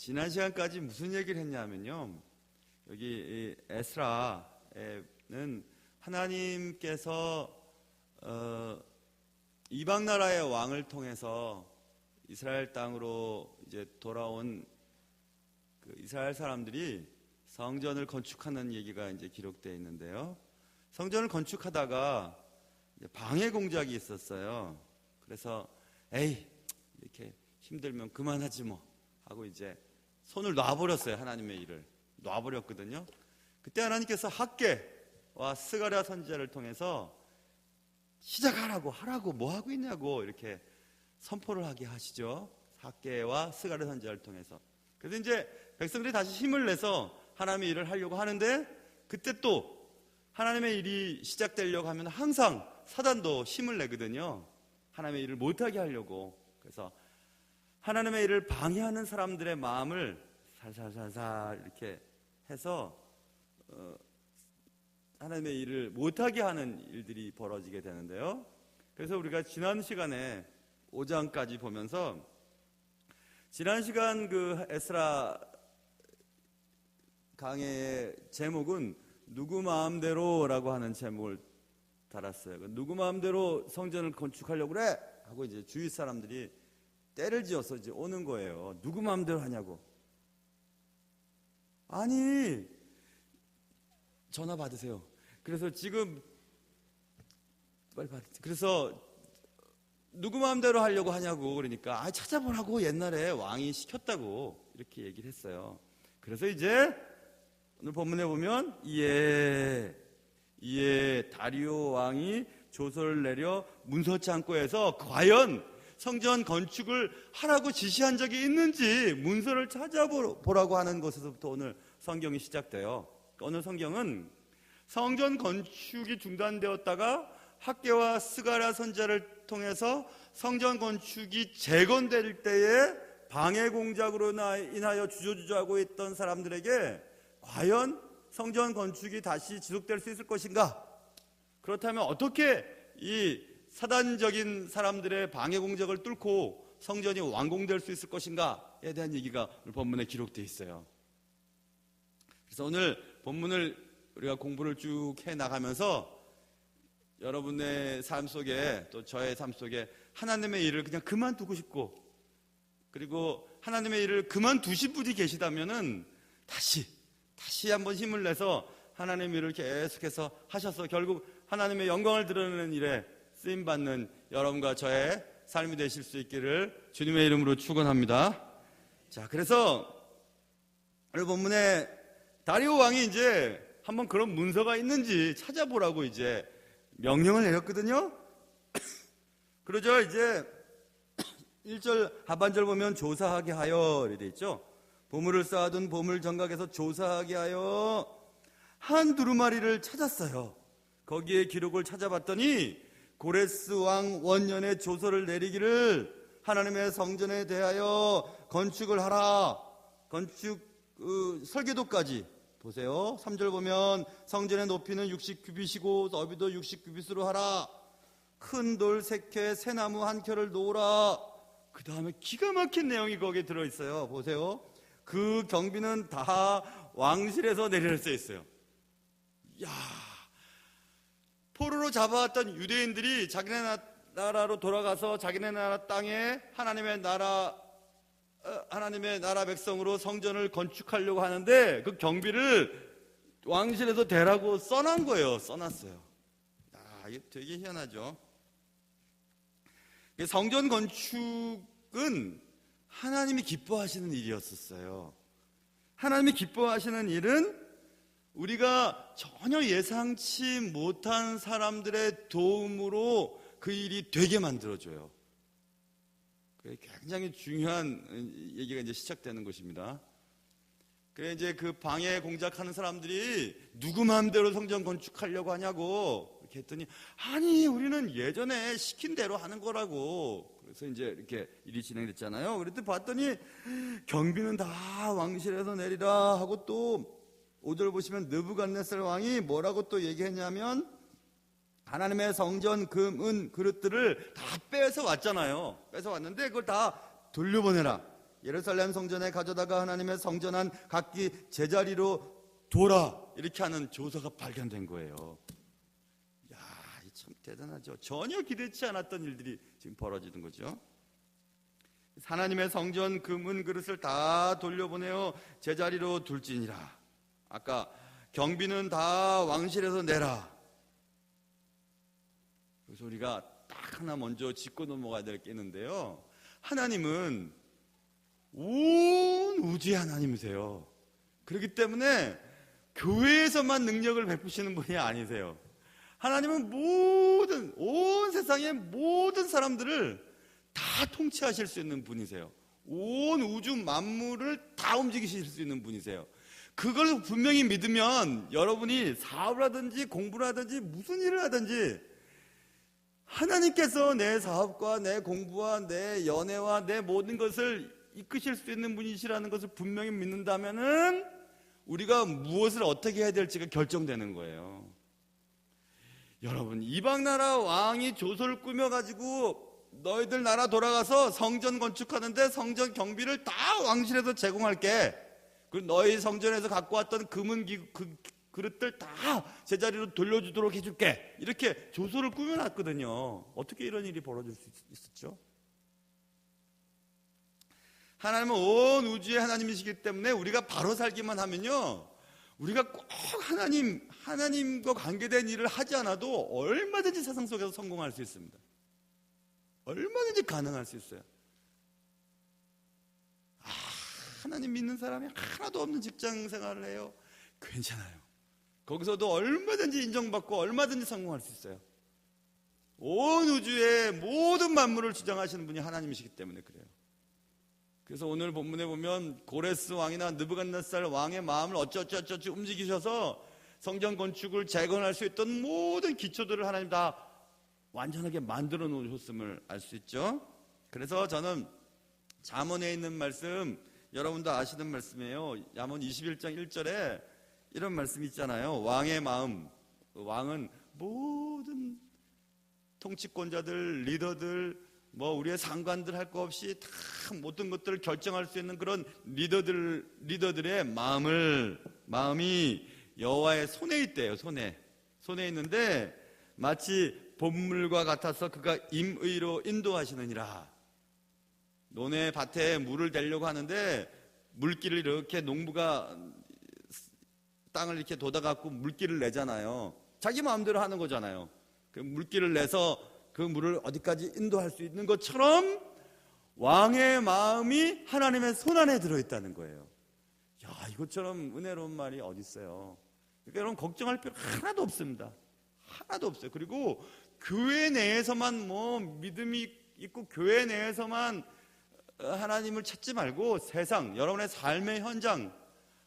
지난 시간까지 무슨 얘기를 했냐면요, 여기 에스라는 하나님께서 이방 나라의 왕을 통해서 이스라엘 땅으로 이제 돌아온 그 이스라엘 사람들이 성전을 건축하는 얘기가 이제 기록되어 있는데요. 성전을 건축하다가 방해 공작이 있었어요. 그래서 에이, 이렇게 힘들면 그만하지 뭐 하고 이제 손을 놔버렸어요. 하나님의 일을 놔버렸거든요. 그때 하나님께서 학개와 스가랴 선지자를 통해서 시작하라고, 하라고, 뭐 하고 있냐고 이렇게 선포를 하게 하시죠. 학개와 스가랴 선지자를 통해서. 그래서 이제 백성들이 다시 힘을 내서 하나님의 일을 하려고 하는데, 그때 또 하나님의 일이 시작되려고 하면 항상 사단도 힘을 내거든요. 하나님의 일을 못하게 하려고. 그래서 하나님의 일을 방해하는 사람들의 마음을 살살살살 이렇게 해서 하나님의 일을 못하게 하는 일들이 벌어지게 되는데요. 그래서 우리가 지난 시간에 5장까지 보면서, 지난 시간 그 에스라 강해의 제목은 누구 마음대로라고 하는 제목을 달았어요. 누구 마음대로 성전을 건축하려고 그래? 하고 이제 주위 사람들이 때를 지어서 이제 오는 거예요. 누구 마음대로 하냐고. 아니, 전화 받으세요. 그래서 지금 빨리 받으세요. 그래서 누구 마음대로 하려고 하냐고. 그러니까 찾아보라고, 옛날에 왕이 시켰다고 이렇게 얘기를 했어요. 그래서 이제 오늘 본문에 보면 이에 다리오 왕이 조서를 내려 문서 창고에서 과연 성전 건축을 하라고 지시한 적이 있는지 문서를 찾아보라고 하는 것에서부터 오늘 성경이 시작돼요. 오늘 성경은 성전 건축이 중단되었다가 학개와 스가랴 선지자를 통해서 성전 건축이 재건될 때에 방해 공작으로 인하여 주저주저하고 있던 사람들에게 과연 성전 건축이 다시 지속될 수 있을 것인가? 그렇다면 어떻게 이 사단적인 사람들의 방해 공작을 뚫고 성전이 완공될 수 있을 것인가에 대한 얘기가 오늘 본문에 기록되어 있어요. 그래서 오늘 본문을 우리가 공부를 쭉 해나가면서 여러분의 삶 속에, 또 저의 삶 속에 하나님의 일을 그냥 그만두고 싶고, 그리고 하나님의 일을 그만두신 분이 계시다면은 다시 한번 힘을 내서 하나님의 일을 계속해서 하셔서 결국 하나님의 영광을 드러내는 일에 쓰임받는 여러분과 저의 삶이 되실 수 있기를 주님의 이름으로 축원합니다. 자, 그래서 오늘 본문에 다리오 왕이 이제 한번 그런 문서가 있는지 찾아보라고 이제 명령을 내렸거든요. 그러죠. 이제 1절 하반절 보면 조사하게 하여 이렇게 돼 있죠. 보물을 쌓아둔 보물 정각에서 조사하게 하여 한 두루마리를 찾았어요. 거기에 기록을 찾아봤더니 고레스 왕 원년에 조서를 내리기를 하나님의 성전에 대하여 건축을 하라. 건축 설계도까지 보세요. 3절 보면 성전의 높이는 60규빗이고 너비도 60규빗으로 하라. 큰 돌 3켜 새나무 1켜를 놓으라. 그 다음에 기가 막힌 내용이 거기에 들어있어요. 보세요. 그 경비는 다 왕실에서 내리라 써 있어요. 야, 포로로 잡아왔던 유대인들이 자기네 나라로 돌아가서 자기네 나라 땅에 하나님의 나라 백성으로 성전을 건축하려고 하는데 그 경비를 왕실에서 대라고 써놓은 거예요. 써놨어요. 야, 이게 되게 희한하죠. 성전 건축은 하나님이 기뻐하시는 일이었었어요. 하나님이 기뻐하시는 일은 우리가 전혀 예상치 못한 사람들의 도움으로 그 일이 되게 만들어줘요. 굉장히 중요한 얘기가 이제 시작되는 것입니다. 그래 이제 그 방해 공작하는 사람들이 누구 마음대로 성전 건축하려고 하냐고 이렇게 했더니, 아니 우리는 예전에 시킨 대로 하는 거라고. 그래서 이제 이렇게 일이 진행됐잖아요. 그랬더니 봤더니 경비는 다 왕실에서 내리라 하고, 또 5절 보시면 느부갓네살 왕이 뭐라고 또 얘기했냐면 하나님의 성전 금, 은, 그릇들을 다 뺏어 왔잖아요. 뺏어 왔는데 그걸 다 돌려보내라. 예루살렘 성전에 가져다가 하나님의 성전 안 각기 제자리로 둬라, 이렇게 하는 조서가 발견된 거예요. 야, 참 대단하죠. 전혀 기대치 않았던 일들이 지금 벌어지는 거죠. 하나님의 성전 금은 그릇을 다 돌려보내어 제자리로 둘지니라. 아까 경비는 다 왕실에서 내라. 그래서 우리가 딱 하나 먼저 짚고 넘어가야 될 게 있는데요, 하나님은 온 우주의 하나님이세요. 그렇기 때문에 교회에서만 능력을 베푸시는 분이 아니세요. 하나님은 온 세상의 모든 사람들을 다 통치하실 수 있는 분이세요. 온 우주 만물을 다 움직이실 수 있는 분이세요. 그걸 분명히 믿으면 여러분이 사업을 하든지 공부를 하든지 무슨 일을 하든지 하나님께서 내 사업과 내 공부와 내 연애와 내 모든 것을 이끄실 수 있는 분이시라는 것을 분명히 믿는다면은 우리가 무엇을 어떻게 해야 될지가 결정되는 거예요. 여러분, 이방 나라 왕이 조서를 꾸며가지고 너희들 나라 돌아가서 성전 건축하는데 성전 경비를 다 왕실에서 제공할게. 그리고 너희 성전에서 갖고 왔던 금은 그릇들 다 제자리로 돌려주도록 해줄게. 이렇게 조서를 꾸며놨거든요. 어떻게 이런 일이 벌어질 수 있었죠? 하나님은 온 우주의 하나님이시기 때문에 우리가 바로 살기만 하면요, 우리가 꼭 하나님과 관계된 일을 하지 않아도 얼마든지 세상 속에서 성공할 수 있습니다. 얼마든지 가능할 수 있어요. 하나님 믿는 사람이 하나도 없는 직장 생활을 해요. 괜찮아요. 거기서도 얼마든지 인정받고 얼마든지 성공할 수 있어요. 온 우주의 모든 만물을 주장하시는 분이 하나님이시기 때문에 그래요. 그래서 오늘 본문에 보면 고레스 왕이나 느부갓네살 왕의 마음을 어쩌어쩌 움직이셔서 성전 건축을 재건할 수 있던 모든 기초들을 하나님 다 완전하게 만들어 놓으셨음을 알 수 있죠. 그래서 저는 잠언에 있는 말씀, 여러분도 아시는 말씀이에요. 잠언 21장 1절에 이런 말씀이 있잖아요. 왕의 마음, 왕은 모든 통치권자들, 리더들, 우리의 상관들 할 거 없이 다 모든 것들을 결정할 수 있는 그런 리더들의 마음이 여호와의 손에 있대요. 손에 있는데 마치 봇물과 같아서 그가 임의로 인도하시느니라. 논의 밭에 물을 대려고 하는데 물길을 이렇게 농부가 땅을 이렇게 돋아갖고 물길을 내잖아요. 자기 마음대로 하는 거잖아요. 그 물길을 내서 그 물을 어디까지 인도할 수 있는 것처럼 왕의 마음이 하나님의 손 안에 들어있다는 거예요. 야, 이것처럼 은혜로운 말이 어디 있어요. 그러니까 여러분, 걱정할 필요 하나도 없습니다. 하나도 없어요. 그리고 교회 내에서만 믿음이 있고 교회 내에서만 하나님을 찾지 말고 세상, 여러분의 삶의 현장,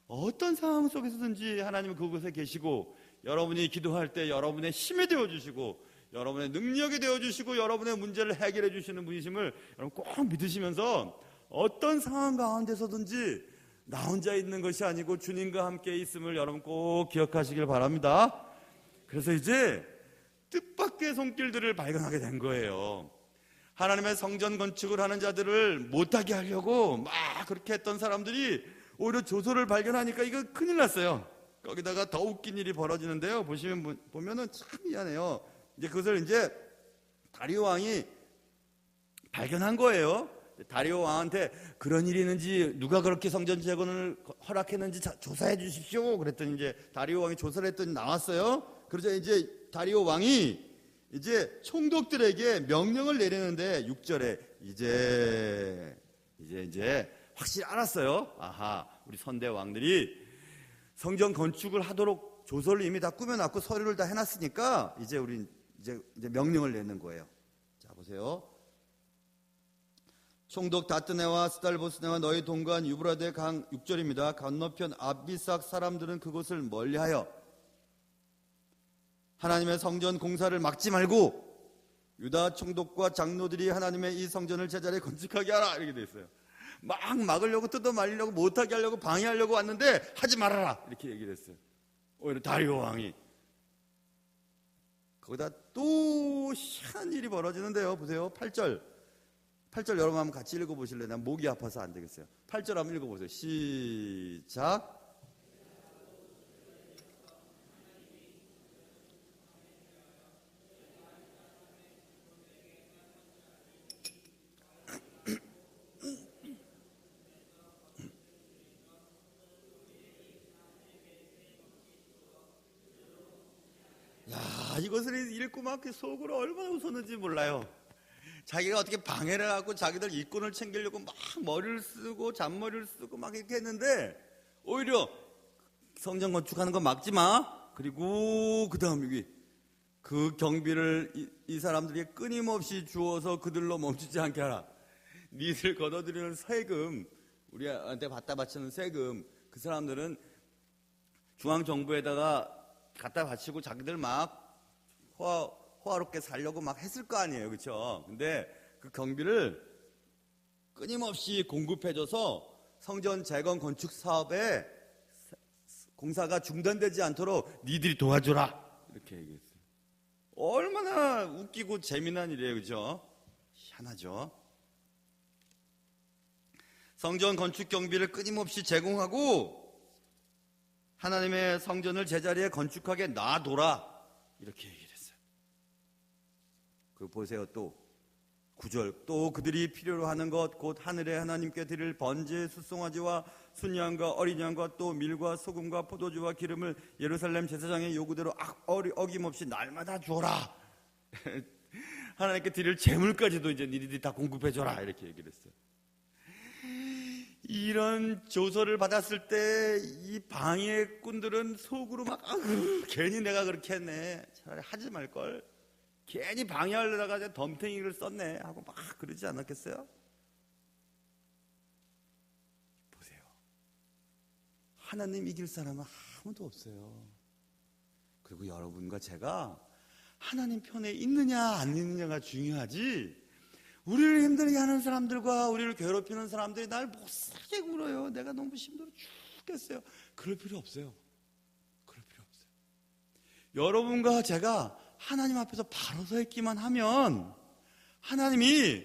어떤 상황 속에서든지 하나님은 그곳에 계시고 여러분이 기도할 때 여러분의 힘이 되어주시고 여러분의 능력이 되어주시고 여러분의 문제를 해결해 주시는 분이심을 여러분 꼭 믿으시면서 어떤 상황 가운데서든지 나 혼자 있는 것이 아니고 주님과 함께 있음을 여러분 꼭 기억하시길 바랍니다. 그래서 이제 뜻밖의 손길들을 발견하게 된 거예요. 하나님의 성전 건축을 하는 자들을 못하게 하려고 막 그렇게 했던 사람들이 오히려 조서를 발견하니까 이거 큰일 났어요. 거기다가 더 웃긴 일이 벌어지는데요. 보면은 참 미안해요. 이제 그것을 이제 다리오 왕이 발견한 거예요. 다리오 왕한테 그런 일이 있는지 누가 그렇게 성전 재건을 허락했는지 조사해 주십시오. 그랬더니 이제 다리오 왕이 조사를 했더니 나왔어요. 그러자 이제 다리오 왕이 이제 총독들에게 명령을 내리는데 6절에 이제 확실히 알았어요. 아하, 우리 선대 왕들이 성전 건축을 하도록 조서를 이미 다 꾸며놨고 서류를 다 해놨으니까 이제 우리 이제 명령을 내는 거예요. 자, 보세요. 총독 다뜨네와 스달보스네와 너희 동관 유브라데 강 6절입니다. 건너편 아비삭 사람들은 그곳을 멀리하여 하나님의 성전 공사를 막지 말고 유다 총독과 장로들이 하나님의 이 성전을 제자리에 건축하게 하라, 이렇게 돼 있어요. 막 막으려고 뜯어 말리려고 못하게 하려고 방해하려고 왔는데 하지 말아라, 이렇게 얘기를 했어요. 오히려 다리오 왕이. 거기다 또 희한한 일이 벌어지는데요. 보세요. 8절 8절 여러분 한번 같이 읽어보실래요? 난 목이 아파서 안 되겠어요. 8절 한번 읽어보세요. 시작. 야, 이것을 읽고 막 속으로 얼마나 웃었는지 몰라요. 자기가 어떻게 방해를 하고 자기들 일꾼을 챙기려고 막 머리를 쓰고 잔머리를 쓰고 막 이렇게 했는데, 오히려 성전 건축하는 거 막지 마. 그리고 그 다음 여기 그 경비를 이 사람들에게 끊임없이 주어서 그들로 멈추지 않게 하라. 니들 걷어들이는 세금, 우리한테 갖다 바치는 세금, 그 사람들은 중앙정부에다가 갖다 바치고 자기들 막 호화롭게 살려고 막 했을 거 아니에요. 그렇죠? 근데 그 경비를 끊임없이 공급해줘서 성전 재건 건축 사업에 공사가 중단되지 않도록 니들이 도와줘라. 이렇게 얘기했어요. 얼마나 웃기고 재미난 일이에요. 그죠? 희한하죠? 성전 건축 경비를 끊임없이 제공하고 하나님의 성전을 제자리에 건축하게 놔둬라. 이렇게 얘기를 했어요. 그 보세요. 또 9절, 또 그들이 필요로 하는 것 곧 하늘의 하나님께 드릴 번제 숫송아지와 순양과 어린 양과 또 밀과 소금과 포도주와 기름을 예루살렘 제사장의 요구대로 어김없이 날마다 줘라. 하나님께 드릴 재물까지도 이제 니들이 다 공급해줘라. 이렇게 얘기를 했어요. 이런 조서를 받았을 때 이 방해꾼들은 속으로 막 괜히 내가 그렇게 했네, 차라리 하지 말걸, 괜히 방해하려다가 덤탱이를 썼네 하고 막 그러지 않았겠어요? 보세요. 하나님 이길 사람은 아무도 없어요. 그리고 여러분과 제가 하나님 편에 있느냐 안 있느냐가 중요하지, 우리를 힘들게 하는 사람들과 우리를 괴롭히는 사람들이 날 못살게 굴어요, 내가 너무 힘들어 죽겠어요, 그럴 필요 없어요. 그럴 필요 없어요. 여러분과 제가 하나님 앞에서 바로 서 있기만 하면 하나님이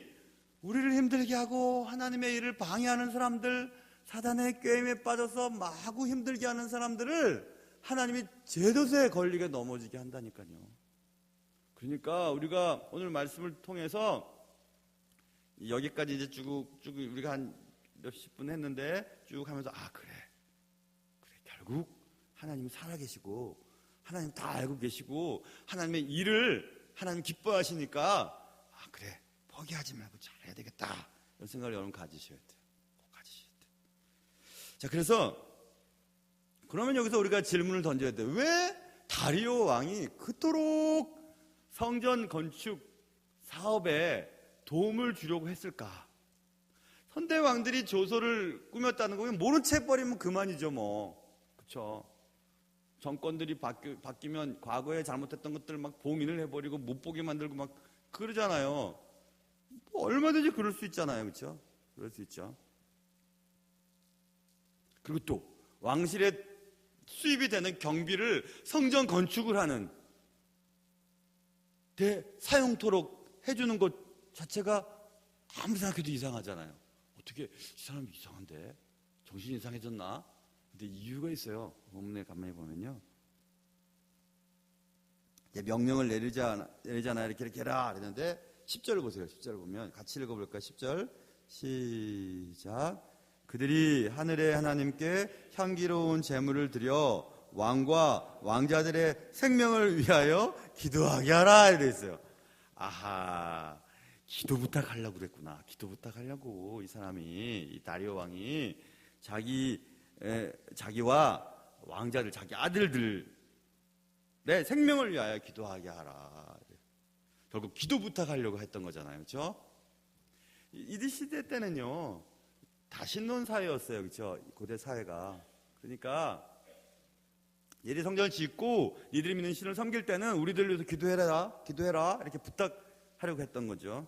우리를 힘들게 하고 하나님의 일을 방해하는 사람들, 사단의 꾀임에 빠져서 마구 힘들게 하는 사람들을 하나님이 제도세에 걸리게 넘어지게 한다니까요. 그러니까 우리가 오늘 말씀을 통해서 여기까지 이제 쭉 우리가 한 몇십 분 했는데 쭉 하면서 그래 결국 하나님이 살아계시고 하나님 다 알고 계시고 하나님의 일을 하나님 기뻐하시니까 그래 포기하지 말고 잘해야 되겠다, 이런 생각을 여러분 가지셔야 돼요. 꼭 가지셔야 돼요. 자, 그래서 그러면 여기서 우리가 질문을 던져야 돼요. 왜 다리오 왕이 그토록 성전 건축 사업에 도움을 주려고 했을까? 선대 왕들이 조서를 꾸몄다는 거면 모른 채 버리면 그만이죠, 뭐. 그렇죠? 정권들이 바뀌면 과거에 잘못했던 것들 막 봉인을 해버리고 못 보게 만들고 막 그러잖아요. 뭐 얼마든지 그럴 수 있잖아요, 그렇죠? 그럴 수 있죠. 그리고 또 왕실에 수입이 되는 경비를 성전 건축을 하는 데 사용토록 해주는 것 자체가 아무 생각해도 이상하잖아요. 어떻게 이 사람 이상한데? 정신이 이상해졌나? 근데 이유가 있어요. 본문에 가만히 보면요, 이제 명령을 내리잖아요. 이렇게 해라 그랬는데 10절을 보세요. 10절을 보면 같이 읽어볼까요? 10절 시작. 그들이 하늘의 하나님께 향기로운 제물을 드려 왕과 왕자들의 생명을 위하여 기도하게 하라 이래 있어요. 아하, 기도 부탁하려고 그랬구나. 기도 부탁하려고 이 사람이, 이 다리오 왕이 자기와 왕자들, 자기 아들들의 생명을 위하여 기도하게 하라. 결국 기도 부탁하려고 했던 거잖아요, 그렇죠? 이들 시대 때는요 다신론 사회였어요, 그렇죠? 고대 사회가. 그러니까 얘들이 성전을 짓고 니들이 믿는 신을 섬길 때는 우리들 위해서 기도해라 이렇게 부탁하려고 했던 거죠.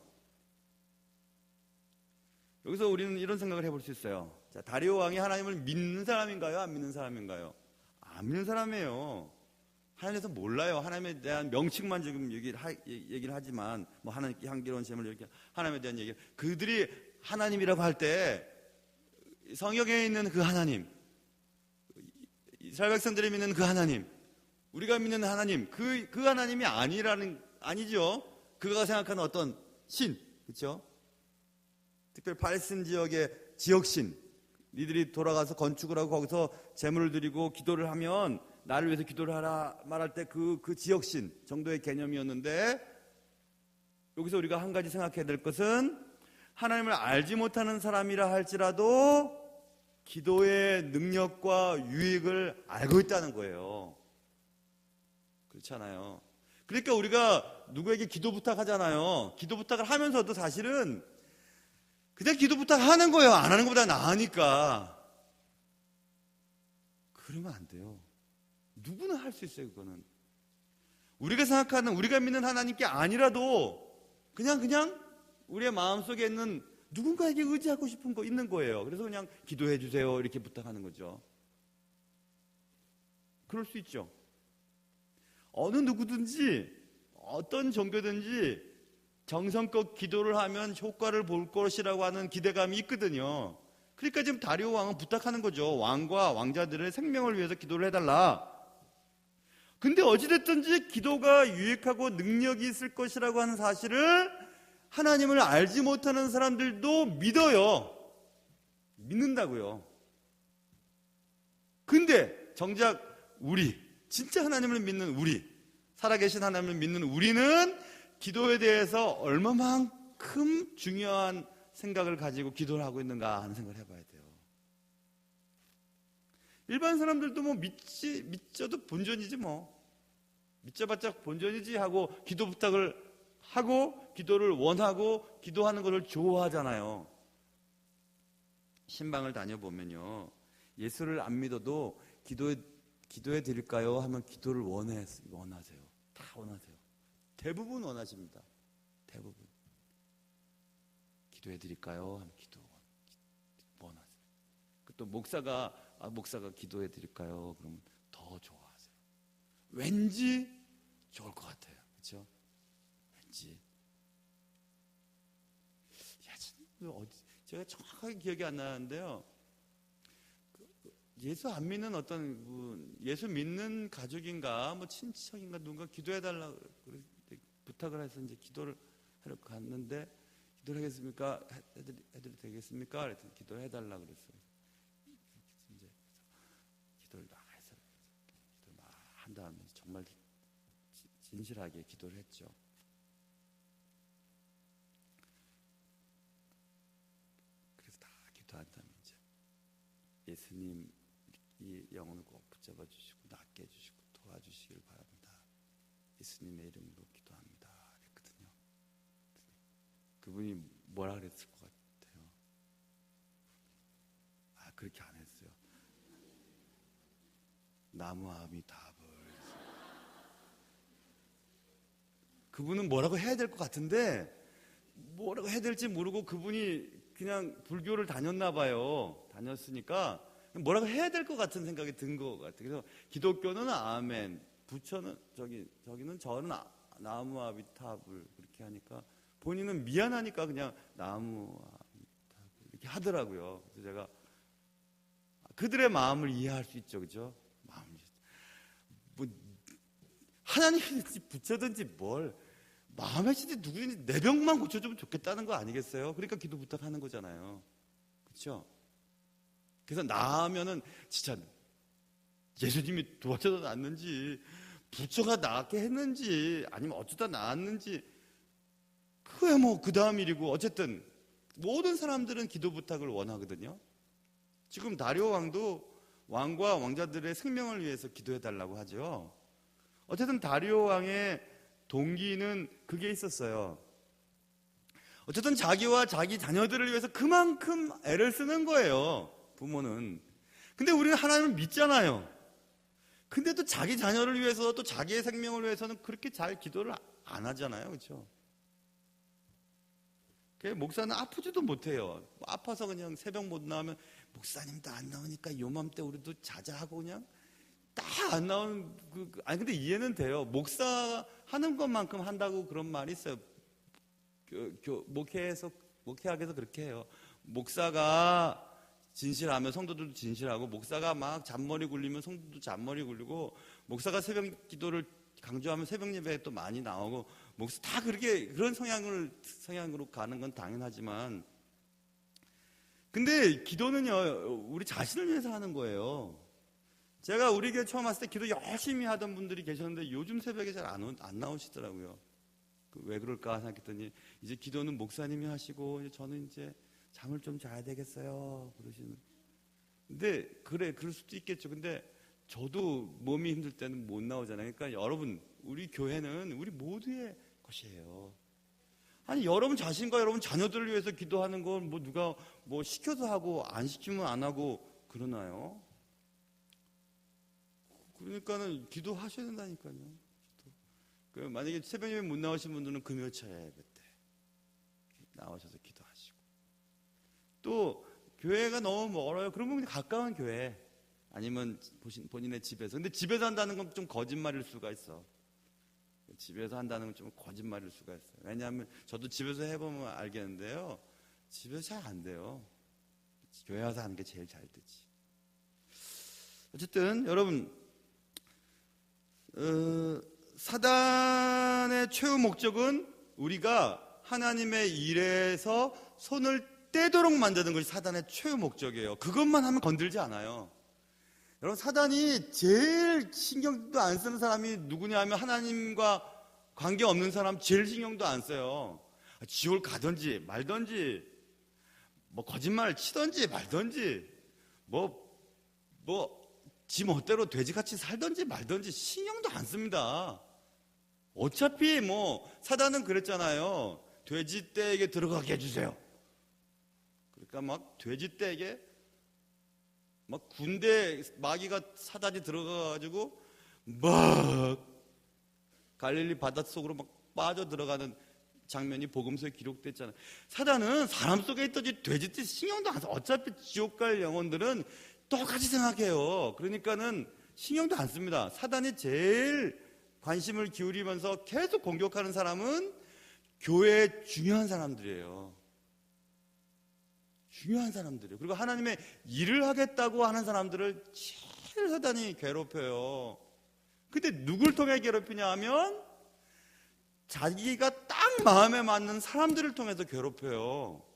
여기서 우리는 이런 생각을 해볼 수 있어요. 자, 다리오 왕이 하나님을 믿는 사람인가요? 안 믿는 사람인가요? 안 믿는 사람이에요. 하나님에서 몰라요. 하나님에 대한 명칭만 지금 얘기를 하지만, 뭐 하나님께 향기로운 제물 이렇게 하나님에 대한 얘기. 그들이 하나님이라고 할 때 성경에 있는 그 하나님, 이스라엘 백성들이 믿는 그 하나님, 우리가 믿는 하나님, 그 하나님이 아니죠. 그가 생각하는 어떤 신, 그렇죠? 특별히 팔레스틴 지역의 지역신, 니들이 돌아가서 건축을 하고 거기서 제물을 드리고 기도를 하면 나를 위해서 기도를 하라 말할 때 그 지역신 정도의 개념이었는데, 여기서 우리가 한 가지 생각해야 될 것은 하나님을 알지 못하는 사람이라 할지라도 기도의 능력과 유익을 알고 있다는 거예요. 그렇잖아요. 그러니까 우리가 누구에게 기도 부탁하잖아요. 기도 부탁을 하면서도 사실은 그냥 기도 부탁하는 거예요. 안 하는 것보다 나으니까. 그러면 안 돼요. 누구나 할 수 있어요. 그거는 우리가 생각하는, 우리가 믿는 하나님께 아니라도 그냥 우리의 마음속에 있는 누군가에게 의지하고 싶은 거 있는 거예요. 그래서 그냥 기도해 주세요 이렇게 부탁하는 거죠. 그럴 수 있죠. 어느 누구든지 어떤 종교든지 정성껏 기도를 하면 효과를 볼 것이라고 하는 기대감이 있거든요. 그러니까 지금 다리오 왕은 부탁하는 거죠. 왕과 왕자들의 생명을 위해서 기도를 해달라. 근데 어찌됐든지 기도가 유익하고 능력이 있을 것이라고 하는 사실을 하나님을 알지 못하는 사람들도 믿어요. 믿는다고요. 근데 정작 우리, 진짜 하나님을 믿는 우리, 살아계신 하나님을 믿는 우리는 기도에 대해서 얼마만큼 중요한 생각을 가지고 기도를 하고 있는가 하는 생각을 해봐야 돼요. 일반 사람들도 뭐 믿져도 본전이지 뭐. 믿져봤자 본전이지 하고 기도 부탁을 하고 기도를 원하고 기도하는 것을 좋아하잖아요. 신방을 다녀보면요, 예수를 안 믿어도 기도해 드릴까요? 하면 기도를 원하세요. 다 원하세요. 대부분 원하십니다. 대부분. 기도해 드릴까요? 하면 기도 원하세요. 또 목사가 기도해 드릴까요? 그러면 더 좋아하세요. 왠지 좋을 것 같아요. 그렇죠? 왠지. 제가 정확하게 기억이 안 나는데요. 예수 안 믿는 어떤 분, 예수 믿는 가족인가, 뭐 친척인가 누군가 기도해달라고 부탁을 해서 이제 기도를 하러 갔는데, 기도를 하겠습니까? 해드려도 되겠습니까? 그랬더니 기도를 해달라고 그랬어요. 이제 기도를 막 해서, 기도를 막 한 다음에 정말 진실하게 기도를 했죠. 그래서 다 기도한 다음에 이제 예수님 이 영혼을 꼭 붙잡아 주시고 낫게 해주시고 도와주시길 바랍니다. 예수님의 이름으로 기도합니다. 그랬거든요. 그분이 뭐라 그랬을 것 같아요? 그렇게 안 했어요. 나무아미답을. 그분은 뭐라고 해야 될 것 같은데 뭐라고 해야 될지 모르고 그분이 그냥 불교를 다녔나 봐요. 다녔으니까 뭐라고 해야 될 것 같은 생각이 든 것 같아요. 그래서 기독교는 아멘, 부처는 저기는 저는 나무아미탑을 그렇게 하니까 본인은 미안하니까 그냥 나무아미탑을 이렇게 하더라고요. 그래서 제가 그들의 마음을 이해할 수 있죠, 그죠? 뭐 하나님이든지 부처든지 뭘 마음의 시대 누구든지 내 병만 고쳐주면 좋겠다는 거 아니겠어요? 그러니까 기도 부탁하는 거잖아요. 그렇죠? 그래서 나으면은 진짜 예수님이 도와줘서 낫는지 부처가 낫게 했는지 아니면 어쩌다 나았는지 그게 뭐 그 다음 일이고, 어쨌든 모든 사람들은 기도 부탁을 원하거든요. 지금 다리오 왕도 왕과 왕자들의 생명을 위해서 기도해달라고 하죠. 어쨌든 다리오 왕의 동기는 그게 있었어요. 어쨌든 자기와 자기 자녀들을 위해서 그만큼 애를 쓰는 거예요, 부모는. 근데 우리는 하나님을 믿잖아요. 근데 또 자기 자녀를 위해서 또 자기의 생명을 위해서는 그렇게 잘 기도를 안 하잖아요. 그렇죠? 목사는 아프지도 못해요. 아파서 그냥 새벽 못 나오면 목사님도 안 나오니까 요맘때 우리도 자자하고 그냥 딱 안 나오는 아니 근데 이해는 돼요. 목사 하는 것만큼 한다고 그런 말이 있어요. 목회학에서 그렇게 해요. 목사가 진실하면 성도들도 진실하고, 목사가 막 잔머리 굴리면 성도도 잔머리 굴리고, 목사가 새벽 기도를 강조하면 새벽 예배에 또 많이 나오고, 목사 다 그렇게 그런 성향으로 가는 건 당연하지만, 근데 기도는요 우리 자신을 위해서 하는 거예요. 제가 우리 교회 처음 왔을 때 기도 열심히 하던 분들이 계셨는데 요즘 새벽에 잘 안 나오시더라고요. 왜 그럴까 생각했더니 이제 기도는 목사님이 하시고 이제 저는 이제 잠을 좀 자야 되겠어요 그러시는. 근데 그럴 수도 있겠죠. 근데 저도 몸이 힘들 때는 못 나오잖아요. 그러니까 여러분, 우리 교회는 우리 모두의 것이에요. 아니 여러분 자신과 여러분 자녀들을 위해서 기도하는 건 뭐 누가 뭐 시켜서 하고 안 시키면 안 하고 그러나요? 그러니까는 기도하셔야 된다니까요. 만약에 새벽 예배 못 나오신 분들은 금요일 예배 때 나오셔서 기도하시고, 또 교회가 너무 멀어요. 그러면 그냥 가까운 교회 아니면 본인의 집에서. 근데 집에서 한다는 건 좀 거짓말일 수가 있어. 집에서 한다는 건 좀 거짓말일 수가 있어요. 왜냐하면 저도 집에서 해보면 알겠는데요, 집에서 잘 안 돼요. 교회 와서 하는 게 제일 잘 되지. 어쨌든 여러분, 사단의 최후 목적은 우리가 하나님의 일에서 손을 떼도록 만드는 것이 사단의 최후 목적이에요. 그것만 하면 건들지 않아요. 여러분, 사단이 제일 신경도 안 쓰는 사람이 누구냐 하면 하나님과 관계없는 사람 제일 신경도 안 써요. 지옥을 가든지 말든지, 뭐 거짓말을 치든지 말든지, 지 멋대로 돼지같이 살든지 말든지 신경도 안 씁니다. 어차피 사단은 그랬잖아요. 돼지 떼에게 들어가게 해주세요. 그러니까 막 돼지 떼에게 막 군대 마귀가 사단이 들어가가지고 막 갈릴리 바닷속으로 막 빠져 들어가는 장면이 복음서에 기록됐잖아요. 사단은 사람 속에 있든지 돼지떼 신경도 안 써. 어차피 지옥 갈 영혼들은 똑같이 생각해요. 그러니까는 신경도 안 씁니다. 사단이 제일 관심을 기울이면서 계속 공격하는 사람은 교회의 중요한 사람들이에요. 중요한 사람들이에요. 그리고 하나님의 일을 하겠다고 하는 사람들을 제일 사단이 괴롭혀요. 근데 누굴 통해 괴롭히냐 하면 자기가 딱 마음에 맞는 사람들을 통해서 괴롭혀요.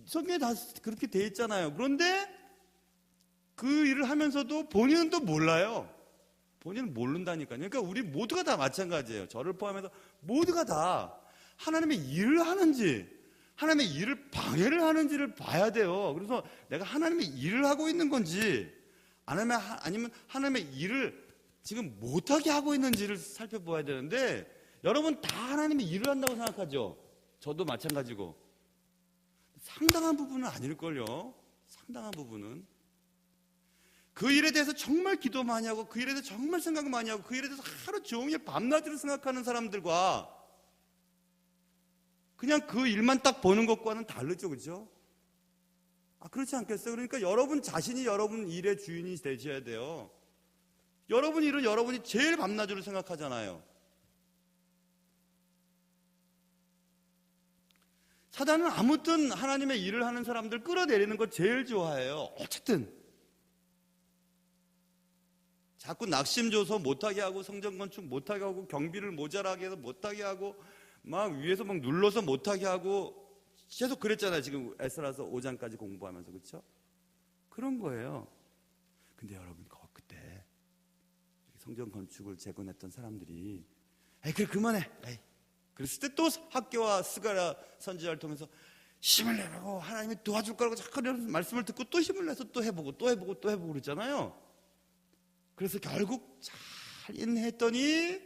성경에 다 그렇게 돼 있잖아요. 그런데 그 일을 하면서도 본인은 또 몰라요. 본인은 모른다니까요. 그러니까 우리 모두가 다 마찬가지예요. 저를 포함해서 모두가 다 하나님의 일을 하는지, 하나님의 일을 방해를 하는지를 봐야 돼요. 그래서 내가 하나님의 일을 하고 있는 건지, 아니면 하나님의 일을 지금 못하게 하고 있는지를 살펴봐야 되는데, 여러분 다 하나님의 일을 한다고 생각하죠? 저도 마찬가지고. 상당한 부분은 아닐걸요. 상당한 부분은. 그 일에 대해서 정말 기도 많이 하고, 그 일에 대해서 정말 생각 많이 하고, 그 일에 대해서 하루 종일 밤낮으로 생각하는 사람들과 그냥 그 일만 딱 보는 것과는 다르죠. 그렇죠? 그렇지 않겠어요? 그러니까 여러분 자신이 여러분 일의 주인이 되셔야 돼요. 여러분 일은 여러분이 제일 밤낮으로 생각하잖아요. 사단은 아무튼 하나님의 일을 하는 사람들 끌어내리는 거 제일 좋아해요. 어쨌든 자꾸 낙심 줘서 못하게 하고, 성전 건축 못하게 하고, 경비를 모자라게 해서 못하게 하고, 막 위에서 막 눌러서 못하게 하고, 계속 그랬잖아요. 지금 에스라서 5장까지 공부하면서. 그렇죠? 그런 거예요. 근데 여러분 그때 성전 건축을 재건했던 사람들이 그래 그만해. 그랬을 때 또 학교와 스가랴 선지자를 통해서 힘을 내라고, 하나님이 도와줄 거라고 자꾸 말씀을 듣고 또 힘을 내서 또 해보고 또 해보고 또 해보고 그랬잖아요. 그래서 결국 잘 인했더니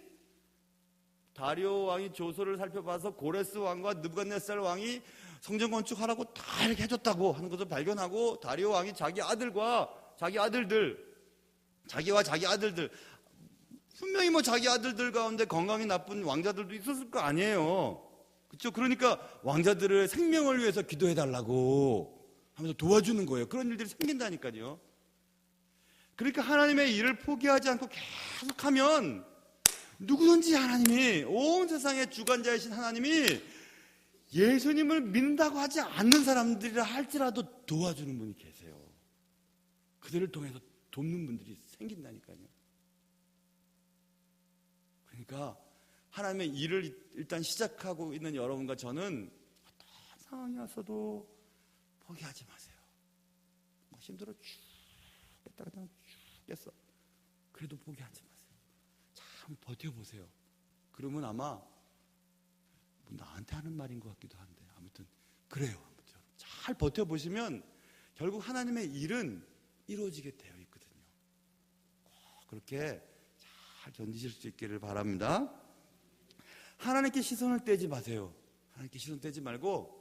다리오 왕이 조서를 살펴봐서 고레스 왕과 느부갓네살 왕이 성전 건축하라고 다 이렇게 해줬다고 하는 것을 발견하고, 다리오 왕이 자기와 자기 아들들 분명히 자기 아들들 가운데 건강이 나쁜 왕자들도 있었을 거 아니에요. 그렇죠? 그러니까 왕자들의 생명을 위해서 기도해달라고 하면서 도와주는 거예요. 그런 일들이 생긴다니까요. 그러니까 하나님의 일을 포기하지 않고 계속하면 누구든지 하나님이, 온 세상의 주관자이신 하나님이 예수님을 믿는다고 하지 않는 사람들이라 할지라도 도와주는 분이 계세요. 그들을 통해서 돕는 분들이 생긴다니까요. 그러니까 하나님의 일을 일단 시작하고 있는 여러분과 저는 어떤 상황이 왔어도 포기하지 마세요. 힘들어 죽겠다 그냥 죽겠어. 그래도 포기하지 마세요. 참 버텨보세요. 그러면 아마 뭐 나한테 하는 말인 것 같기도 한데 아무튼 그래요. 아무튼 잘 버텨보시면 결국 하나님의 일은 이루어지게 되어 있거든요. 꼭 그렇게 잘 견디실 수 있기를 바랍니다. 하나님께 시선을 떼지 마세요. 하나님께 시선 떼지 말고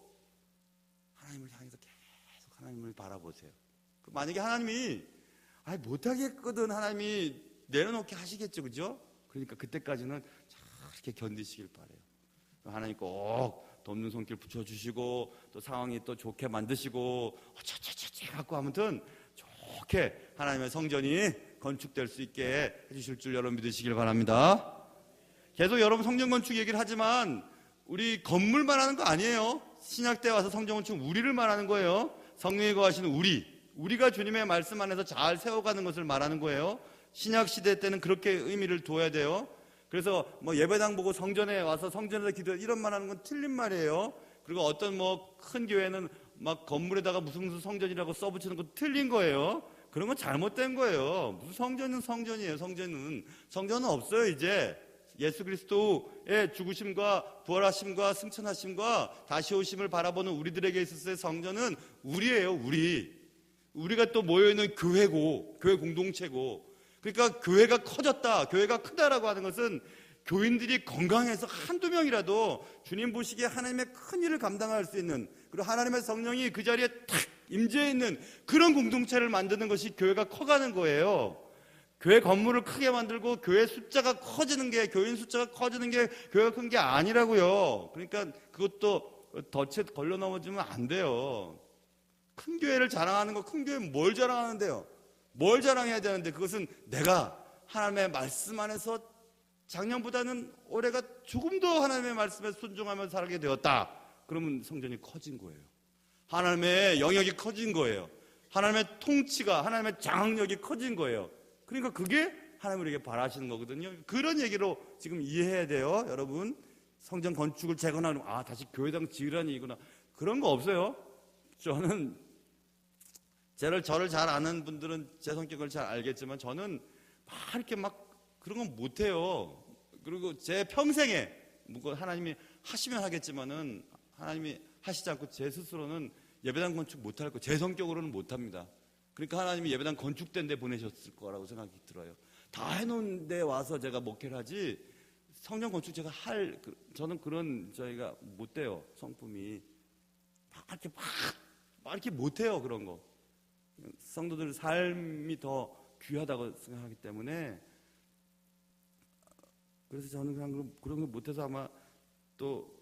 하나님을 향해서 계속 하나님을 바라보세요. 만약에 하나님이 못하겠거든 하나님이 내려놓게 하시겠죠, 그죠? 그러니까 그때까지는 잘 이렇게 견디시길 바라요. 하나님 꼭 돕는 손길 붙여주시고 또 상황이 또 좋게 만드시고 어쩌쩌쩌쩌 갖고 아무튼 좋게 하나님의 성전이 건축될 수 있게 해주실 줄 여러분 믿으시길 바랍니다. 계속 여러분 성전 건축 얘기를 하지만 우리 건물 말하는 거 아니에요. 신약 때 와서 성전 건축 우리를 말하는 거예요. 성령이 거하시는 우리가 주님의 말씀 안에서 잘 세워가는 것을 말하는 거예요. 신약 시대 때는 그렇게 의미를 둬야 돼요. 그래서 뭐 예배당 보고 성전에 와서 성전에서 기도해 이런 말 하는 건 틀린 말이에요. 그리고 어떤 뭐 큰 교회는 막 건물에다가 무슨 성전이라고 써붙이는 건 틀린 거예요. 그런 건 잘못된 거예요. 무슨 성전은 성전이에요. 성전은 없어요. 이제 예수 그리스도의 죽으심과 부활하심과 승천하심과 다시 오심을 바라보는 우리들에게 있어서의 성전은 우리예요. 우리가 또 모여있는 교회고 교회 공동체고, 그러니까 교회가 커졌다, 교회가 크다라고 하는 것은 교인들이 건강해서 한두 명이라도 주님 보시기에 하나님의 큰 일을 감당할 수 있는, 그리고 하나님의 성령이 그 자리에 탁 임재해 있는 그런 공동체를 만드는 것이 교회가 커가는 거예요. 교회 건물을 크게 만들고 교회 숫자가 커지는 게, 교인 숫자가 커지는 게 교회가 큰 게 아니라고요. 그러니까 그것도 덫에 걸려 넘어지면 안 돼요. 큰 교회를 자랑하는 거, 큰 교회는 뭘 자랑하는데요? 뭘 자랑해야 되는데, 그것은 내가 하나님의 말씀 안에서 작년보다는 올해가 조금 더 하나님의 말씀에 순종하며 살게 되었다. 그러면 성전이 커진 거예요. 하나님의 영역이 커진 거예요. 하나님의 통치가, 하나님의 장악력이 커진 거예요. 그러니까 그게 하나님 우리에게 바라시는 거거든요. 그런 얘기로 지금 이해해야 돼요. 여러분, 성전 건축을 재건하는, 다시 교회당 지으라는 얘기구나. 그런 거 없어요. 저를 잘 아는 분들은 제 성격을 잘 알겠지만 저는 이렇게 그런 건 못해요. 그리고 제 평생에 하나님이 하시면 하겠지만은 하나님이 하시지 않고 제 스스로는 예배당 건축 못할 거, 제 성격으로는 못합니다. 그러니까 하나님이 예배당 건축된 데 보내셨을 거라고 생각이 들어요. 다 해놓은 데 와서 제가 목회를 하지 성전 건축 제가 저는 그런 저희가 못 돼요. 성품이 이렇게 못해요. 그런 거. 성도들 삶이 더 귀하다고 생각하기 때문에, 그래서 저는 그냥 그런 거 못해서 아마 또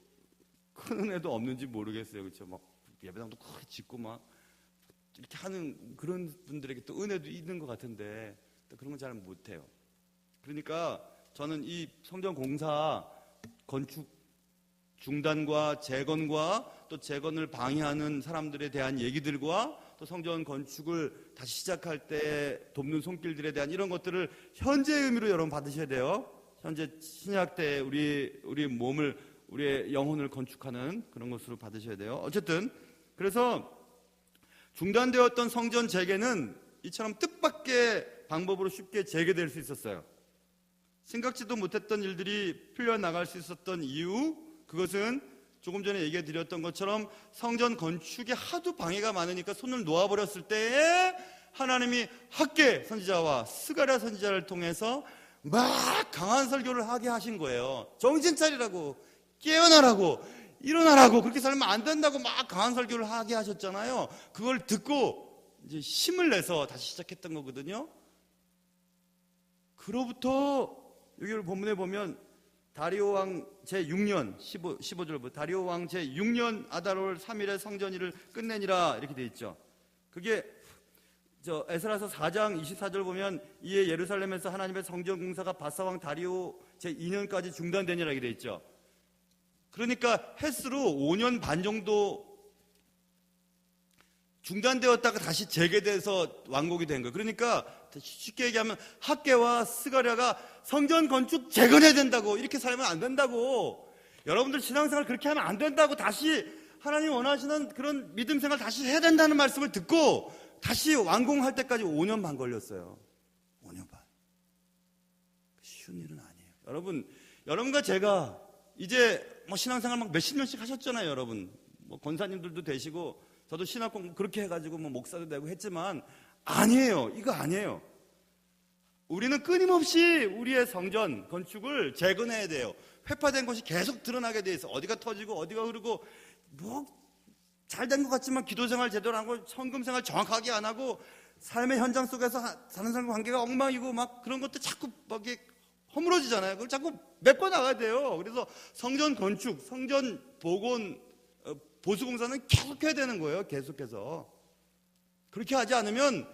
큰 은혜도 없는지 모르겠어요. 그렇죠? 예배당도 크게 짓고 이렇게 하는 그런 분들에게 또 은혜도 있는 것 같은데 또 그런 건 잘 못해요. 그러니까 저는 이 성전 공사 건축 중단과 재건과 또 재건을 방해하는 사람들에 대한 얘기들과 또 성전 건축을 다시 시작할 때 돕는 손길들에 대한 이런 것들을 현재의 의미로 여러분 받으셔야 돼요. 현재 신약 때 우리 몸을, 우리의 영혼을 건축하는 그런 것으로 받으셔야 돼요. 어쨌든 그래서 중단되었던 성전 재개는 이처럼 뜻밖의 방법으로 쉽게 재개될 수 있었어요. 생각지도 못했던 일들이 풀려나갈 수 있었던 이유, 그것은 조금 전에 얘기해 드렸던 것처럼 성전 건축에 하도 방해가 많으니까 손을 놓아버렸을 때에 하나님이 학개 선지자와 스가랴 선지자를 통해서 강한 설교를 하게 하신 거예요. 정신 차리라고, 깨어나라고, 일어나라고, 그렇게 살면 안 된다고 강한 설교를 하게 하셨잖아요. 그걸 듣고 이제 힘을 내서 다시 시작했던 거거든요. 그로부터 여기 본문에 보면 다리오 왕 제6년 15절 다리오 왕 제6년 아달월 3일에 성전일을 끝내니라 이렇게 돼 있죠. 그게 에스라서 4장 24절 보면 이에 예루살렘에서 하나님의 성전 공사가 바사왕 다리오 제2년까지 중단되니라 이렇게 돼 있죠. 그러니까 횟수로 5년 반 정도 중단되었다가 다시 재개돼서 완공이 된 거예요. 그러니까 쉽게 얘기하면 학개와 스가랴가 성전 건축 재건해야 된다고, 이렇게 살면 안 된다고, 여러분들 신앙생활 그렇게 하면 안 된다고, 다시 하나님 원하시는 그런 믿음 생활 다시 해야 된다는 말씀을 듣고 다시 완공할 때까지 5년 반 걸렸어요. 5년 반. 쉬운 일은 아니에요. 여러분과 제가 이제 신앙생활 막 몇십 년씩 하셨잖아요. 여러분 권사님들도 되시고 저도 신학 공부 그렇게 해가지고 목사도 되고 했지만 아니에요. 이거 아니에요. 우리는 끊임없이 우리의 성전 건축을 재건해야 돼요. 회파된 것이 계속 드러나게 돼 있어. 어디가 터지고 어디가 흐르고 잘된 것 같지만 기도생활 제대로 안 하고 성금생활 정확하게 안 하고 삶의 현장 속에서 사는 사람과 관계가 엉망이고 막 그런 것도 자꾸 막 허물어지잖아요. 그걸 자꾸 메꿔 나가야 돼요. 그래서 성전 건축, 성전 복원, 보수공사는 계속해야 되는 거예요. 계속해서. 그렇게 하지 않으면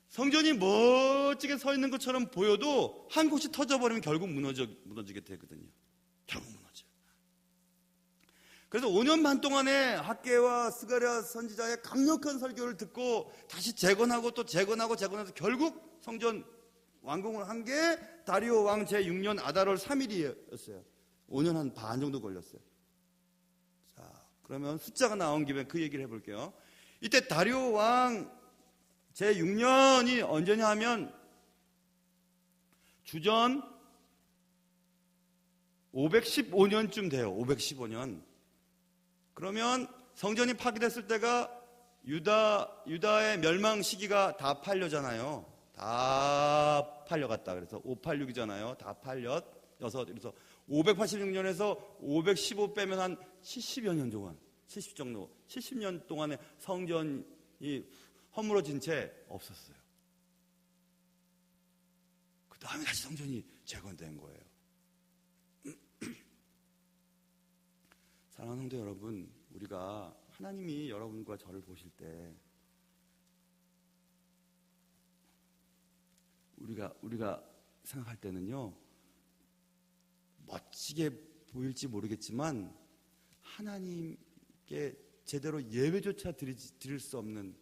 성전이 멋지게 서 있는 것처럼 보여도 한 곳이 터져버리면 결국 무너지게 되거든요. 결국 무너져요. 그래서 5년 반 동안에 학개와 스가랴 선지자의 강력한 설교를 듣고 다시 재건하고 또 재건하고 재건해서 결국 성전 완공을 한 게 다리오 왕 제6년 아달월 3일이었어요. 5년 한 반 정도 걸렸어요. 자, 그러면 숫자가 나온 김에 그 얘기를 해볼게요. 이때 다리오 왕 제6년이 언제냐 하면 주전 515년쯤 돼요. 515년. 그러면 성전이 파괴됐을 때가 유다의 멸망 시기가 다 팔려잖아요. 다 팔려갔다. 그래서 586이잖아요. 다 팔려서 그래서 586년에서 515 빼면 한 70여 년 동안 70년 동안에 성전이 허물어진 채 없었어요. 그 다음에 다시 성전이 재건된 거예요. 사랑하는 성도 여러분, 우리가 하나님이 여러분과 저를 보실 때 우리가 생각할 때는요, 멋지게 보일지 모르겠지만 하나님께 제대로 예배조차 드릴 수 없는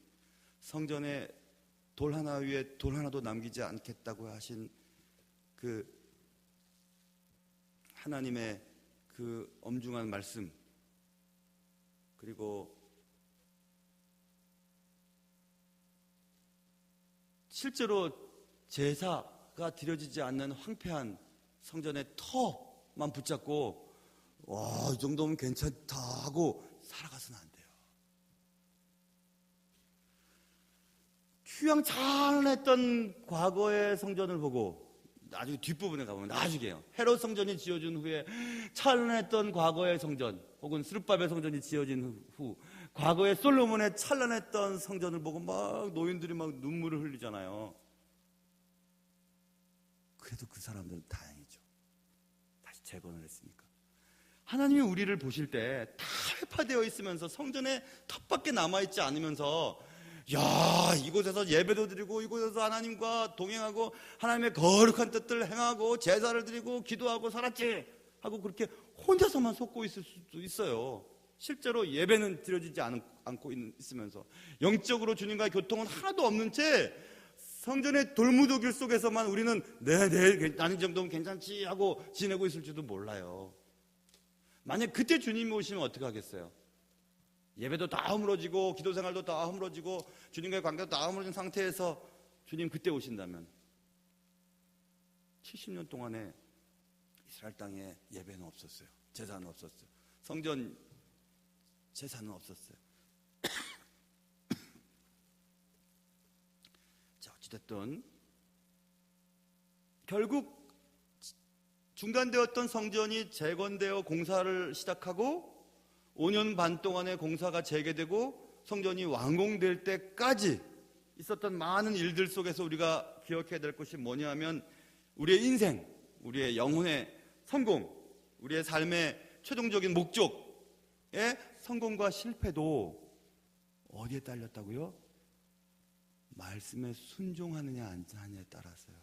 성전에 돌 하나 위에 돌 하나도 남기지 않겠다고 하신 그 하나님의 그 엄중한 말씀, 그리고 실제로 제사가 드려지지 않는 황폐한 성전의 터만 붙잡고 이 정도면 괜찮다 하고 살아가서는 안 돼요. 휴양 찬란했던 과거의 성전을 보고 나중에 뒷부분에 가보면 나중에요. 헤롯 성전이 지어진 후에 찬란했던 과거의 성전 혹은 스룹바벨 성전이 지어진 후 과거의 솔로몬의 찬란했던 성전을 보고 막 노인들이 막 눈물을 흘리잖아요. 그래도 그 사람들은 다행이죠. 다시 재건을 했으니까. 하나님이 우리를 보실 때 다 회파되어 있으면서 성전에 텃밖에 남아있지 않으면서 이곳에서 예배도 드리고 이곳에서 하나님과 동행하고 하나님의 거룩한 뜻들을 행하고 제사를 드리고 기도하고 살았지 하고 그렇게 혼자서만 속고 있을 수도 있어요. 실제로 예배는 드려지지 않고 있으면서 영적으로 주님과의 교통은 하나도 없는 채 성전의 돌무더길 속에서만 우리는 나는 정도면 괜찮지 하고 지내고 있을지도 몰라요. 만약 그때 주님이 오시면 어떻게 하겠어요? 예배도 다 허물어지고 기도생활도 다 허물어지고 주님과의 관계도 다 허물어진 상태에서 주님 그때 오신다면 70년 동안에 이스라엘 땅에 예배는 없었어요. 제사는 없었어요. 성전 제사는 없었어요. 자, 어찌됐든 결국 중단되었던 성전이 재건되어 공사를 시작하고 5년 반 동안의 공사가 재개되고 성전이 완공될 때까지 있었던 많은 일들 속에서 우리가 기억해야 될 것이 뭐냐 하면 우리의 인생, 우리의 영혼의 성공, 우리의 삶의 최종적인 목적의 성공과 실패도 어디에 딸렸다고요? 말씀에 순종하느냐 안 하느냐에 따라서요.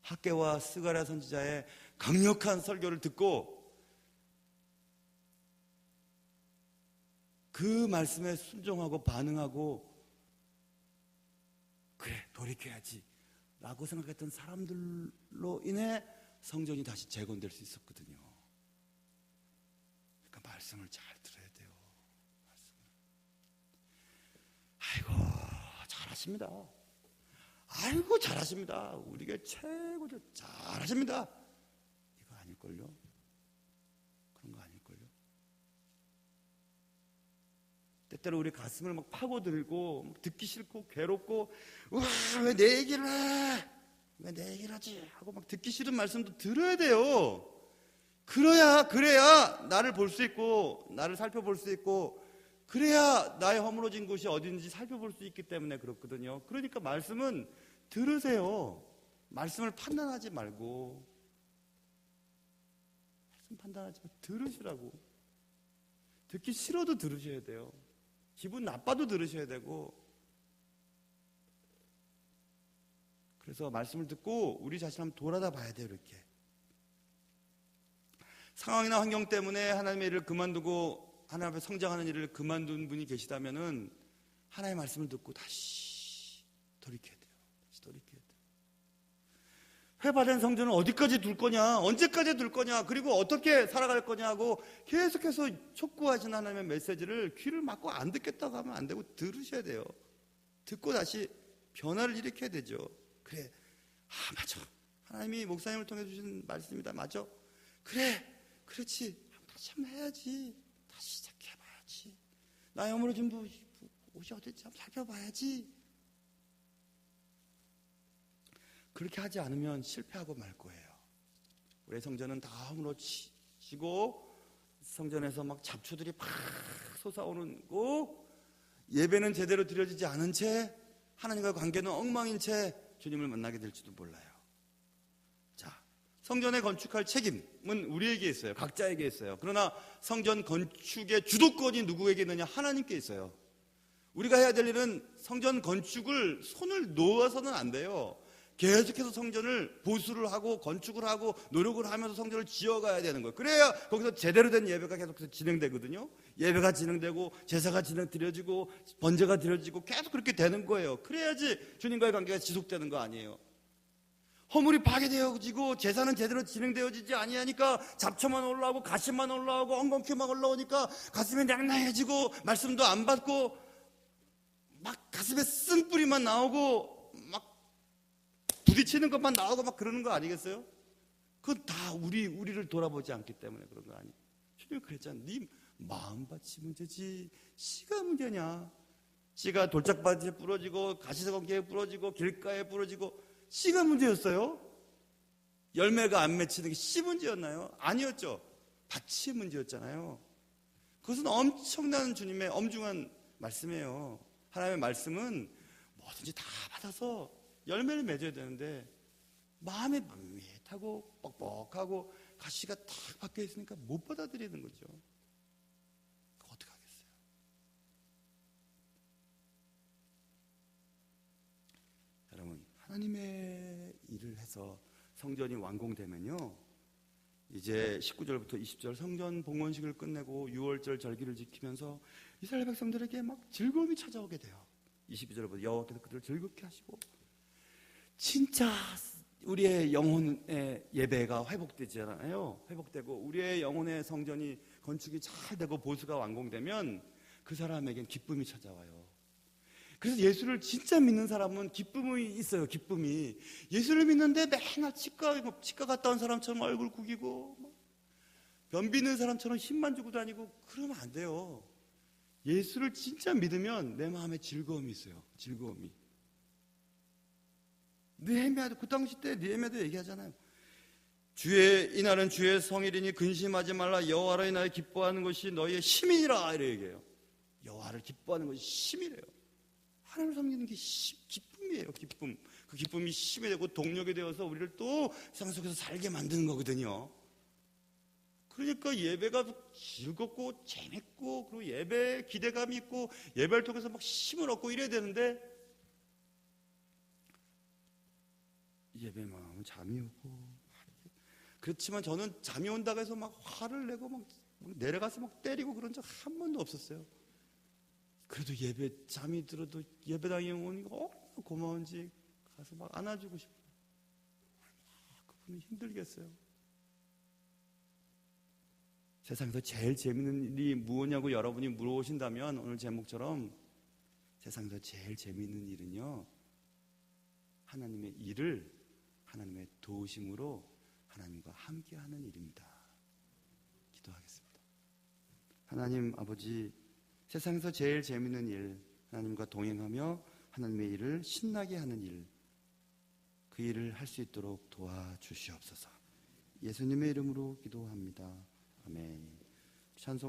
학개와 스가랴 선지자의 강력한 설교를 듣고 그 말씀에 순종하고 반응하고 그래 돌이켜야지 라고 생각했던 사람들로 인해 성전이 다시 재건될 수 있었거든요. 그러니까 말씀을 잘 들어야 돼요. 말씀을. 아이고 잘하십니다. 아이고 잘하십니다. 우리가 최고죠. 잘하십니다. 이거 아닐걸요? 그런 거 아닐걸요? 때때로 우리 가슴을 막 파고들고 듣기 싫고 괴롭고 왜 내 얘기를 해? 왜 내 얘기를 하지? 하고 막 듣기 싫은 말씀도 들어야 돼요. 그래야 나를 볼 수 있고 나를 살펴볼 수 있고 그래야 나의 허물어진 곳이 어딘지 살펴볼 수 있기 때문에 그렇거든요. 그러니까 말씀은 들으세요. 말씀을 판단하지 말고 말씀 판단하지 말고 들으시라고. 듣기 싫어도 들으셔야 돼요. 기분 나빠도 들으셔야 되고. 그래서 말씀을 듣고 우리 자신 한번 돌아다 봐야 돼요. 이렇게 상황이나 환경 때문에 하나님의 일을 그만두고 하나님 앞에 성장하는 일을 그만둔 분이 계시다면은 하나님의 말씀을 듣고 다시 돌이켜야 돼요. 다시 돌이켜야 돼요. 회받은 성전을 어디까지 둘 거냐, 언제까지 둘 거냐, 그리고 어떻게 살아갈 거냐고 계속해서 촉구하신 하나님의 메시지를 귀를 막고 안 듣겠다고 하면 안 되고 들으셔야 돼요. 듣고 다시 변화를 일으켜야 되죠. 그래, 맞아. 하나님이 목사님을 통해 주신 말씀이다. 맞아. 그래, 그렇지. 다시 한번 해야지. 다시 시작해봐야지. 나의 허물어진 옷이 어딨지? 한번 살펴봐야지. 그렇게 하지 않으면 실패하고 말 거예요. 우리 성전은 다 허물어지고 성전에서 막 잡초들이 팍 솟아오는 거, 예배는 제대로 드려지지 않은 채 하나님과 관계는 엉망인 채 주님을 만나게 될지도 몰라요. 자, 성전에 건축할 책임은 우리에게 있어요. 각자에게 있어요. 그러나 성전 건축의 주도권이 누구에게 있느냐? 하나님께 있어요. 우리가 해야 될 일은 성전 건축을 손을 놓아서는 안 돼요. 계속해서 성전을 보수를 하고 건축을 하고 노력을 하면서 성전을 지어가야 되는 거예요. 그래야 거기서 제대로 된 예배가 계속해서 진행되거든요. 예배가 진행되고 제사가 드려지고 번제가 드려지고 계속 그렇게 되는 거예요. 그래야지 주님과의 관계가 지속되는 거 아니에요. 허물이 파괴되어지고 제사는 제대로 진행되어지지 아니하니까 잡초만 올라오고 가시만 올라오고 엉겅퀴만 올라오니까 가슴이 낭낭해지고 말씀도 안 받고 막 가슴에 쓴뿌리만 나오고 막 부딪히는 것만 나오고 막 그러는 거 아니겠어요? 그건 다 우리를 돌아보지 않기 때문에 그런 거 아니에요. 주님이 그랬잖아요. 네 마음밭이 문제지 씨가 문제냐? 씨가 돌짝밭에 부러지고 가시성기에 부러지고 길가에 부러지고 씨가 문제였어요? 열매가 안 맺히는 게 씨 문제였나요? 아니었죠. 밭이 문제였잖아요. 그것은 엄청난 주님의 엄중한 말씀이에요. 하나님의 말씀은 뭐든지 다 받아서 열매를 맺어야 되는데 마음이 밋밋하고 뻑뻑하고 가시가 탁 박혀 있으니까 못 받아들이는 거죠. 그거 어떻게 하겠어요? 여러분, 하나님의 일을 해서 성전이 완공되면요, 이제 19절부터 20절 성전 봉헌식을 끝내고 6월절 절기를 지키면서 이스라엘 백성들에게 막 즐거움이 찾아오게 돼요. 22절부터 여호와께서 그들을 즐겁게 하시고 진짜 우리의 영혼의 예배가 회복되잖아요. 회복되고 우리의 영혼의 성전이 건축이 잘 되고 보수가 완공되면 그 사람에겐 기쁨이 찾아와요. 그래서 예수를 진짜 믿는 사람은 기쁨이 있어요. 기쁨이. 예수를 믿는데 맨날 치과 갔다 온 사람처럼 얼굴 구기고 변 비는 사람처럼 힘만 주고 다니고 그러면 안 돼요. 예수를 진짜 믿으면 내 마음에 즐거움이 있어요. 즐거움이. 느헤미야도 그 당시 때 느헤미야도 얘기하잖아요. 이날은 주의 성일이니 근심하지 말라. 여호와로 인하여 기뻐하는 것이 너희의 힘이니라. 이렇게 얘기해요. 여호와를 기뻐하는 것이 힘이래요. 하나님을 섬기는 게 기쁨이에요. 기쁨. 그 기쁨이 힘이 되고 동력이 되어서 우리를 또 세상 속에서 살게 만드는 거거든요. 그러니까 예배가 즐겁고 재밌고 그리고 예배에 기대감이 있고 예배를 통해서 막 힘을 얻고 이래야 되는데 예배 마음은 잠이 오고. 그렇지만 저는 잠이 온다고 해서 막 화를 내고 막 내려가서 막 때리고 그런 적 한 번도 없었어요. 그래도 예배 잠이 들어도 예배당에 오니까 고마운지 가서 막 안아주고 싶어요. 그분은 힘들겠어요. 세상에서 제일 재밌는 일이 무엇냐고 여러분이 물어보신다면 오늘 제목처럼 세상에서 제일 재밌는 일은요, 하나님의 일을 하나님의 도우심으로 하나님과 함께하는 일입니다. 기도하겠습니다. 하나님 아버지, 세상에서 제일 재밌는 일, 하나님과 동행하며 하나님의 일을 신나게 하는 일, 그 일을 할 수 있도록 도와주시옵소서. 예수님의 이름으로 기도합니다. 아멘. 찬송